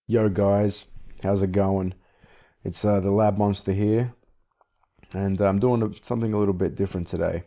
Yo guys, how's it going? It's the Lab Monster here, and I'm doing something a little bit different today.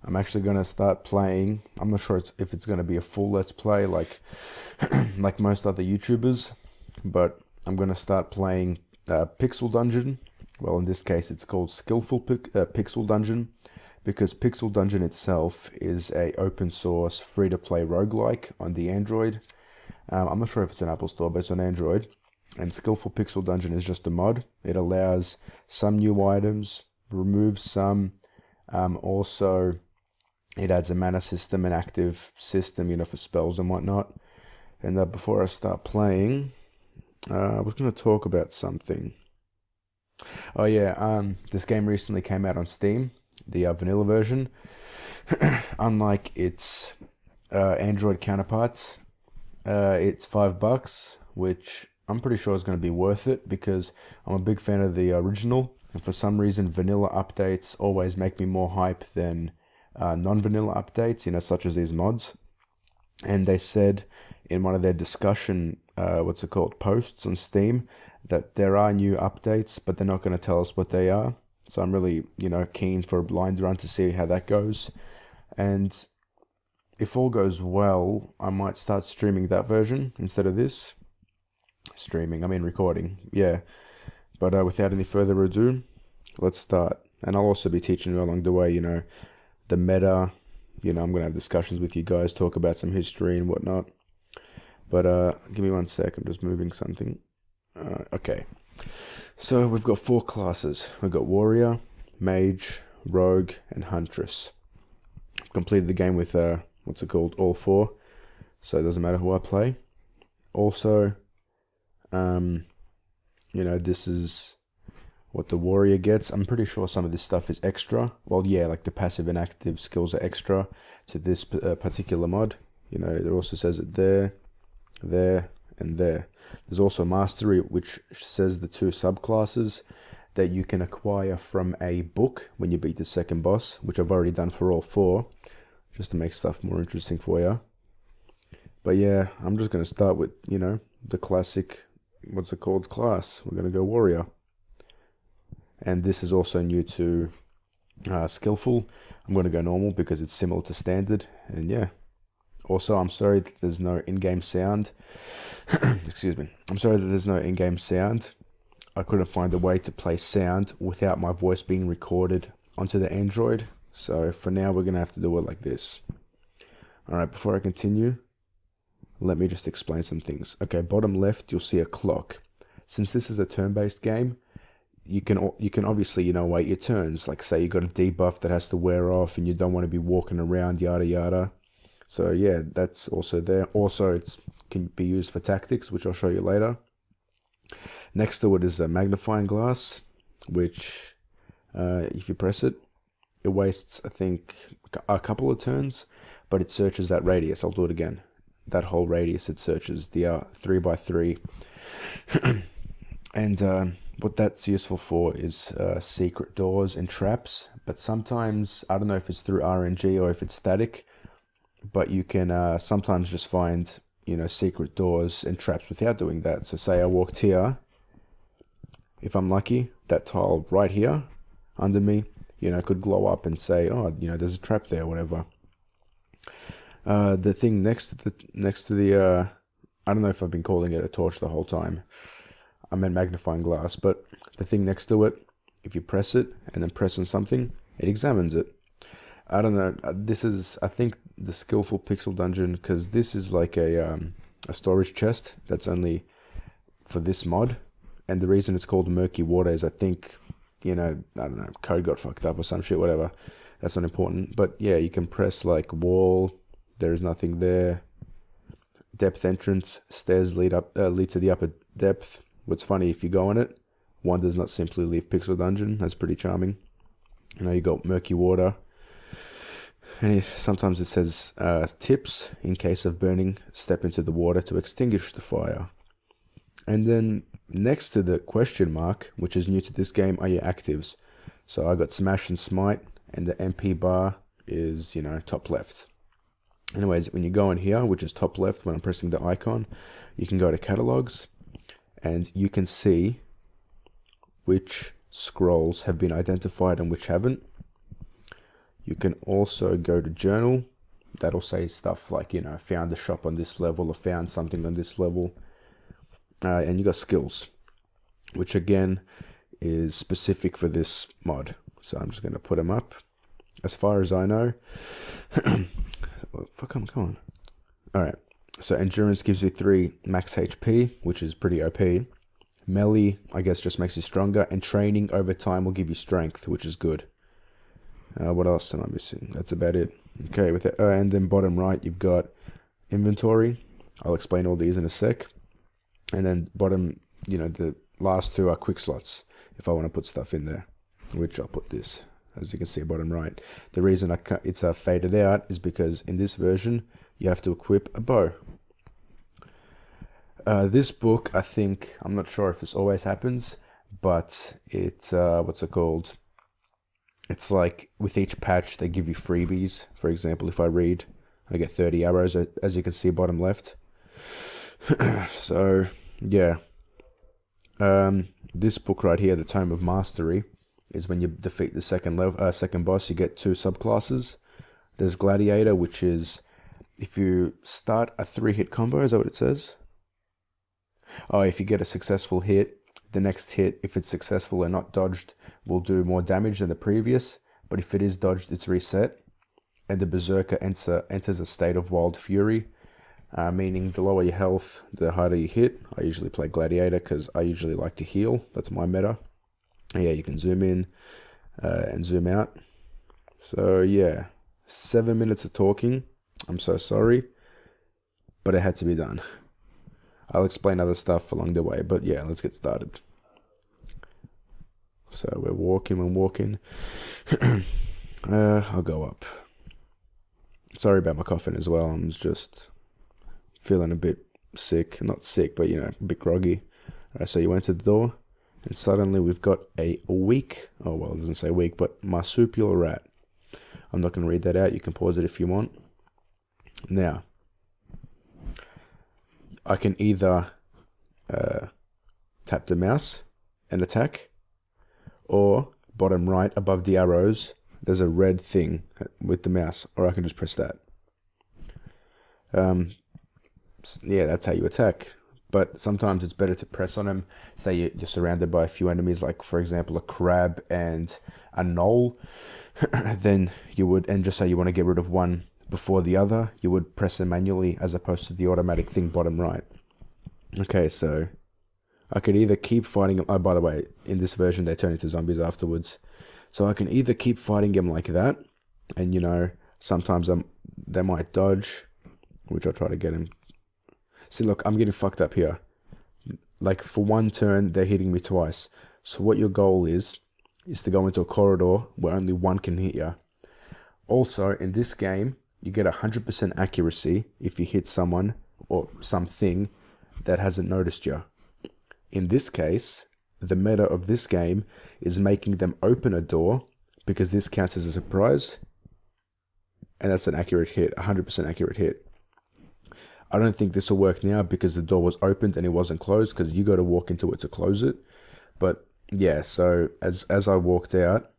I'm actually gonna start playing. I'm not sure if it's gonna be a full Let's Play like like most other YouTubers, but I'm gonna start playing Pixel Dungeon. Well, in this case, it's called Skillful Pixel Dungeon because Pixel Dungeon itself is a open source free to play roguelike on the Android. I'm not sure if it's an Apple Store, but it's on Android. And Skillful Pixel Dungeon is just a mod. It allows some new items, removes some. Also, it adds a mana system, an active system, for spells and whatnot. And before I start playing, I was going to talk about something. Oh yeah, this game recently came out on Steam, the vanilla version. Unlike its Android counterparts, it's $5, which I'm pretty sure is going to be worth it because I'm a big fan of the original, and for some reason, vanilla updates always make me more hype than non-vanilla updates, such as these mods. And they said in one of their discussion, posts on Steam, that there are new updates, but they're not going to tell us what they are. So I'm really, keen for a blind run to see how that goes. And if all goes well, I might start streaming that version instead of this. Streaming, I mean recording, yeah. But without any further ado, let's start. And I'll also be teaching you along the way, the meta. I'm going to have discussions with you guys, talk about some history and whatnot. But give me one sec, I'm just moving something. Okay. So we've got 4 classes. We've got Warrior, Mage, Rogue, and Huntress. I've completed the game with, all 4. So it doesn't matter who I play. Also, this is what the warrior gets. I'm pretty sure some of this stuff is extra. Well, yeah, like the passive and active skills are extra to this particular mod. It also says it there, and there. There's also mastery, which says the 2 subclasses that you can acquire from a book when you beat the second boss, which I've already done for all 4, just to make stuff more interesting for you. But yeah, I'm just going to start with, the classic, class. We're going to go warrior. And this is also new to skillful. I'm going to go normal because it's similar to standard. And yeah. Also, I'm sorry that there's no in-game sound. Excuse me. I'm sorry that there's no in-game sound. I couldn't find a way to play sound without my voice being recorded onto the Android. So for now, we're going to have to do it like this. Alright, before I continue, let me just explain some things. Okay, bottom left, you'll see a clock. Since this is a turn-based game, you can obviously, wait your turns. Like, say you got a debuff that has to wear off and you don't want to be walking around, yada yada. So yeah, that's also there. Also, it can be used for tactics, which I'll show you later. Next to it is a magnifying glass, which, if you press it, it wastes, I think, a couple of turns, but it searches that radius. I'll do it again. That whole radius it searches, the 3x3. And what that's useful for is secret doors and traps. But sometimes, I don't know if it's through RNG or if it's static, but you can sometimes just find, secret doors and traps without doing that. So say I walked here, if I'm lucky, that tile right here under me, could glow up and say, oh, there's a trap there, whatever. The thing next to the I don't know if I've been calling it a torch the whole time. I meant magnifying glass, but the thing next to it, if you press it and then press on something, it examines it. I don't know. This is, I think, the Skillful Pixel Dungeon, because this is like a storage chest that's only for this mod, and the reason it's called Murky Water is I think, I don't know, code got fucked up or some shit, whatever. That's not important. But yeah, you can press like wall. There is nothing there. Depth entrance. Stairs lead to the upper depth. What's funny, if you go on it, one does not simply leave Pixel Dungeon. That's pretty charming. You got murky water. And sometimes it says tips. In case of burning, step into the water to extinguish the fire. And then next to the question mark, which is new to this game, are your actives. So I got Smash and Smite, and the MP bar is, top left. Anyways, when you go in here, which is top left, when I'm pressing the icon, you can go to catalogs. and you can see which scrolls have been identified and which haven't. You can also go to journal. That'll say stuff like, found a shop on this level or found something on this level. And you got skills, which again is specific for this mod. So I'm just going to put them up. As far as I know, come on. All right. So endurance gives you 3 max HP, which is pretty OP. Melee, I guess, just makes you stronger, and training over time will give you strength, which is good. What else am I missing? That's about it. Okay, with that, and then bottom right, you've got inventory. I'll explain all these in a sec. And then bottom, the last 2 are quick slots, if I want to put stuff in there, which I'll put this, as you can see, bottom right. The reason it's faded out is because in this version, you have to equip a bow. This book, I'm not sure if this always happens, but what's it called? It's like with each patch, they give you freebies. For example, if I read, I get 30 arrows, as you can see, bottom left. So, yeah. This book right here, the Tome of Mastery, is when you defeat the second boss, you get 2 subclasses. There's Gladiator, which is if you start a 3-hit combo, is that what it says? Oh, if you get a successful hit, the next hit, if it's successful and not dodged, will do more damage than the previous, but if it is dodged, it's reset. And the Berserker enters a state of wild fury, meaning the lower your health, the harder you hit. I usually play Gladiator because I usually like to heal. That's my meta. And yeah, you can zoom in and zoom out. So yeah, 7 minutes of talking. I'm so sorry, but it had to be done. I'll explain other stuff along the way, but yeah, let's get started. So we're walking. I'll go up. Sorry about my coughing as well. I'm just feeling a bit sick. Not sick, but a bit groggy. So you enter the door, and suddenly we've got a weak, it doesn't say weak, but marsupial rat. I'm not going to read that out. You can pause it if you want. Now, I can either tap the mouse and attack, or bottom right above the arrows, there's a red thing with the mouse, or I can just press that. Yeah, that's how you attack. But sometimes it's better to press on them. Say you're surrounded by a few enemies, like for example a crab and a knoll. Then you would, and just say you want to get rid of one before the other, you would press them manually as opposed to the automatic thing bottom right. Okay, so I could either keep fighting them. Oh, by the way, in this version they turn into zombies afterwards. So I can either keep fighting them like that, and sometimes they might dodge, which I'll try to get him. See, look, I'm getting fucked up here. Like for one turn, they're hitting me twice. So what your goal is to go into a corridor where only one can hit you. Also, in this game, you get 100% accuracy if you hit someone or something that hasn't noticed you. In this case, the meta of this game is making them open a door because this counts as a surprise. And that's an accurate hit, 100% accurate hit. I don't think this will work now because the door was opened and it wasn't closed because you got to walk into it to close it. But yeah, so as I walked out,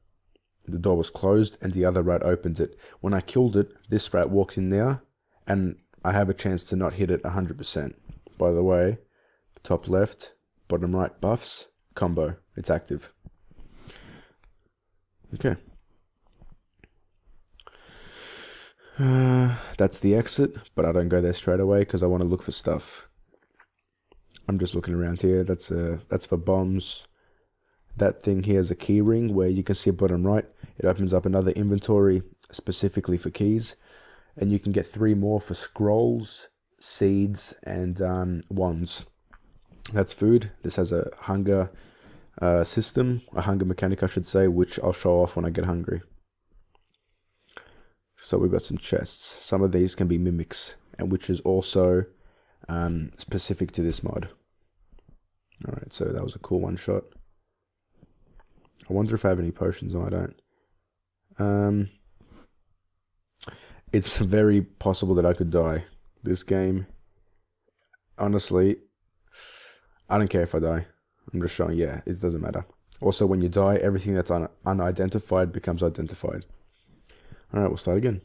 the door was closed and the other rat opened it. When I killed it, this rat walks in there and I have a chance to not hit it 100%. By the way, top left, bottom right buffs, combo, it's active. Okay. That's the exit, but I don't go there straight away because I want to look for stuff. I'm just looking around here. That's for bombs. That thing here is a key ring where you can see bottom right. It opens up another inventory specifically for keys, and you can get 3 more for scrolls, seeds, and wands. That's food. This has a hunger system, a hunger mechanic, I should say, which I'll show off when I get hungry. So we've got some chests. Some of these can be mimics, and which is also specific to this mod. Alright, so that was a cool one shot. I wonder if I have any potions. No, I don't. It's very possible that I could die. This game, honestly, I don't care if I die. I'm just showing, yeah, it doesn't matter. Also, when you die, everything that's unidentified becomes identified. Alright, we'll start again.